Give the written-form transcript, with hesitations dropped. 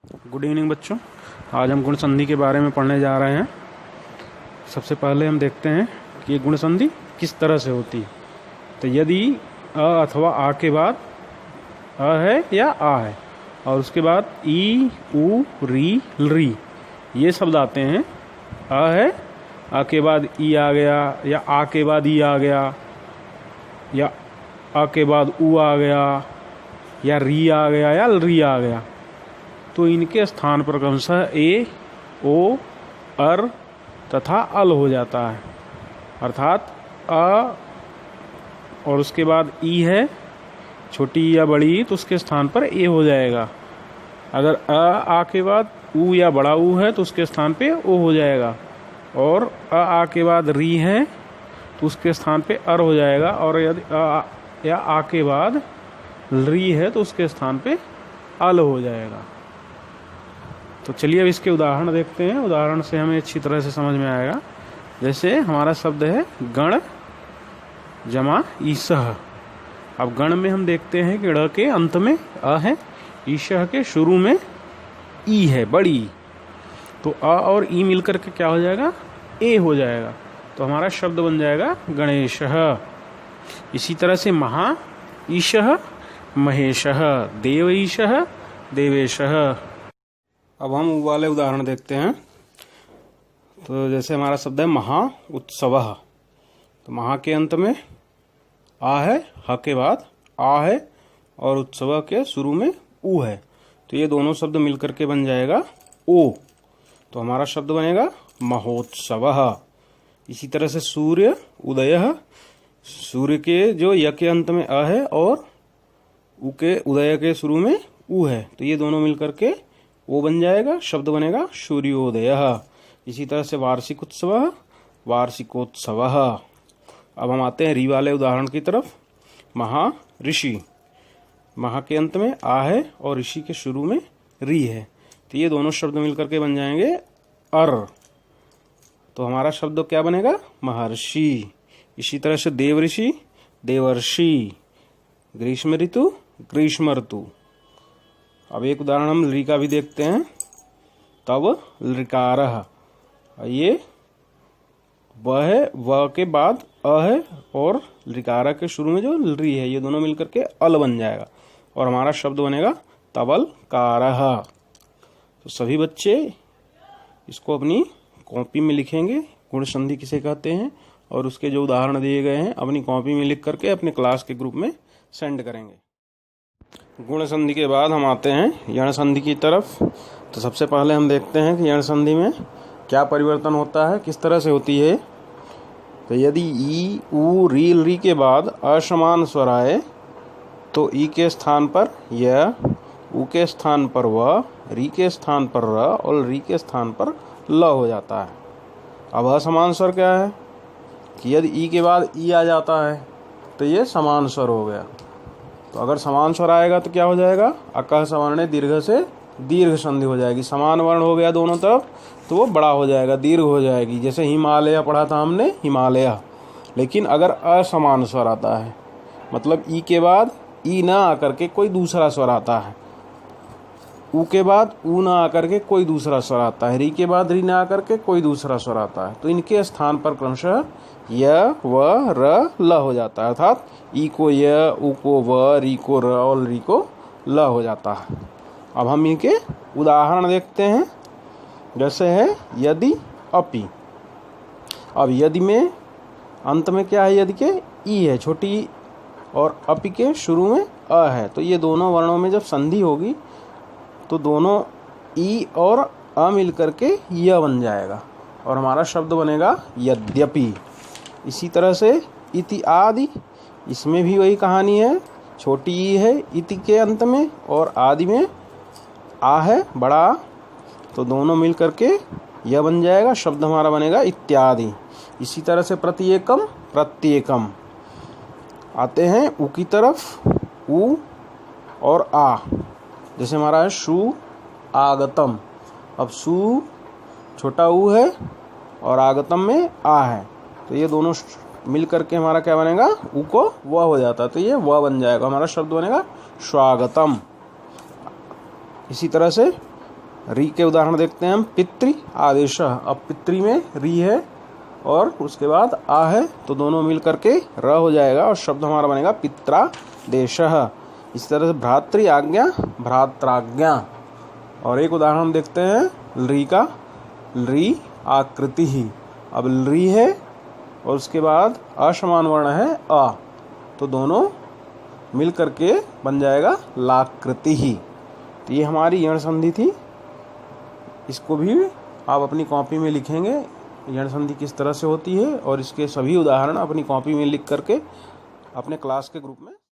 Good evening बच्चों। आज हम गुण संधि के बारे में पढ़ने जा रहे हैं। सबसे पहले हम देखते हैं कि ये गुण संधि किस तरह से होती है। तो यदि अ अथवा आ के बाद अ है या आ है और उसके बाद ई उ री री ये शब्द आते हैं। अ है, आ के बाद ई आ गया, या आ के बाद ई आ गया, या आ के बाद उ आ गया, या री आ गया, या री आ गया, तो इनके स्थान पर क्रमशः ए, ओ, अर तथा अल हो जाता है। अर्थात अ और उसके बाद ई है, छोटी या बड़ी, तो उसके स्थान पर ए हो जाएगा। अगर आ के बाद उ या बड़ा उ है तो उसके स्थान पे ओ हो जाएगा। और आ के बाद री है तो उसके स्थान पे अर हो जाएगा। और यदि या आ के बाद री है तो उसके स्थान पे अल हो जाएगा। तो चलिए अब इसके उदाहरण देखते हैं। उदाहरण से हमें अच्छी तरह से समझ में आएगा। जैसे हमारा शब्द है गण जमा ईशः। अब गण में हम देखते हैं कि ड़ के अंत में अ है, ईशः के शुरू में ई है, बड़ी। तो अ और ई मिलकर के क्या हो जाएगा? ए हो जाएगा। तो हमारा शब्द बन जाएगा गणेशः। इसी तरह से महा ईशः महेशः, देव ईशः देवेशः। अब हम वो वाले उदाहरण देखते हैं। तो जैसे हमारा शब्द है महा उत्सवः। तो महा के अंत में आ है, ह के बाद आ है और उत्सव के शुरू में उ है। तो ये दोनों शब्द मिलकर के बन जाएगा ओ। तो हमारा शब्द बनेगा महोत्सवः। इसी तरह से सूर्य उदयः। सूर्य के जो य के अंत में अ है और उ के उदय के शुरू में उ है, तो ये दोनों मिलकर के वो बन जाएगा, शब्द बनेगा सूर्योदयः। इसी तरह से वार्षिक उत्सव वार्षिकोत्सवः। अब हम आते हैं री वाले उदाहरण की तरफ। महा ऋषि। महा के अंत में आ है और ऋषि के शुरू में री है, तो ये दोनों शब्द मिलकर के बन जाएंगे अर। तो हमारा शब्द क्या बनेगा? महर्षि। इसी तरह से देव ऋषि देवर्षि, ग्रीष्म ऋतु ग्रीष्म ऋतु। अब एक उदाहरण हम री का भी देखते हैं। तब लृकारः। ये व है, व के बाद अ है और लृकार के शुरू में जो री है, ये दोनों मिलकर के अल बन जाएगा और हमारा शब्द बनेगा तवलकारः। तो सभी बच्चे इसको अपनी कॉपी में लिखेंगे, गुण संधि किसे कहते हैं, और उसके जो उदाहरण दिए गए हैं अपनी कॉपी में लिख करके अपने क्लास के ग्रुप में सेंड करेंगे। गुण संधि के बाद हम आते हैं यण संधि की तरफ। तो सबसे पहले हम देखते हैं कि यण संधि में क्या परिवर्तन होता है, किस तरह से होती है। तो यदि ई उ री के बाद असमान स्वर आए तो ई के स्थान पर य, उ के स्थान पर व, री के स्थान पर र और री के स्थान पर ल हो जाता है। अब असमान स्वर क्या है कि यदि ई के बाद ई आ जाता है तो ये समान स्वर हो गया। तो अगर समान स्वर आएगा तो क्या हो जाएगा? अकह सवर्ण दीर्घ से दीर्घ संधि हो जाएगी। समान वर्ण हो गया दोनों तरफ तो वो बड़ा हो जाएगा, दीर्घ हो जाएगी। जैसे हिमालय पढ़ा था हमने, हिमालय। लेकिन अगर असमान स्वर आता है, मतलब ई के बाद ई ना आकर के कोई दूसरा स्वर आता है, उ के बाद उ ना आकर के कोई दूसरा स्वर आता है, री के बाद री ना आकर के कोई दूसरा स्वर आता है, तो इनके स्थान पर क्रमशः य व र ल हो जाता है। अर्थात ई को य, उ को व, री को र और री को ल हो जाता है। अब हम इनके उदाहरण देखते हैं। जैसे है यदि अपि। अब यदि में अंत में क्या है? यदि के ई है, छोटी ई, और अपि के शुरू में अ है, तो ये दोनों वर्णों में जब संधि होगी तो दोनों ई और अ मिल करके य बन जाएगा और हमारा शब्द बनेगा यद्यपि। इसी तरह से इति आदि। इसमें भी वही कहानी है, छोटी ई है इति के अंत में और आदि में आ है, बड़ा, तो दोनों मिल करके यह बन जाएगा, शब्द हमारा बनेगा इत्यादि। इसी तरह से प्रत्येकम प्रत्येकम। आते हैं उ की तरफ। उ और आ। जैसे हमारा है शु आगतम। अब सु छोटा उ है और आगतम में आ है, तो ये दोनों मिल करके हमारा क्या बनेगा? उ को व हो जाता है, तो ये व बन जाएगा, हमारा शब्द बनेगा स्वागतम। इसी तरह से री के उदाहरण देखते हैं हम। पितृ आदेश, अब पितृ में री है और उसके बाद आ है तो दोनों मिल करके र हो जाएगा और शब्द हमारा बनेगा पित्रादेश। इस तरह से भ्रातृ आज्ञा, भ्रात्राज्ञा। और एक उदाहरण हम देखते हैं री का। री आकृति ही, अब री है और उसके बाद असमान वर्ण है अ, तो दोनों मिल करके बन जाएगा लाकृति ही। तो ये हमारी यण संधि थी। इसको भी आप अपनी कॉपी में लिखेंगे, यण संधि किस तरह से होती है, और इसके सभी उदाहरण अपनी कॉपी में लिख करके अपने क्लास के ग्रुप में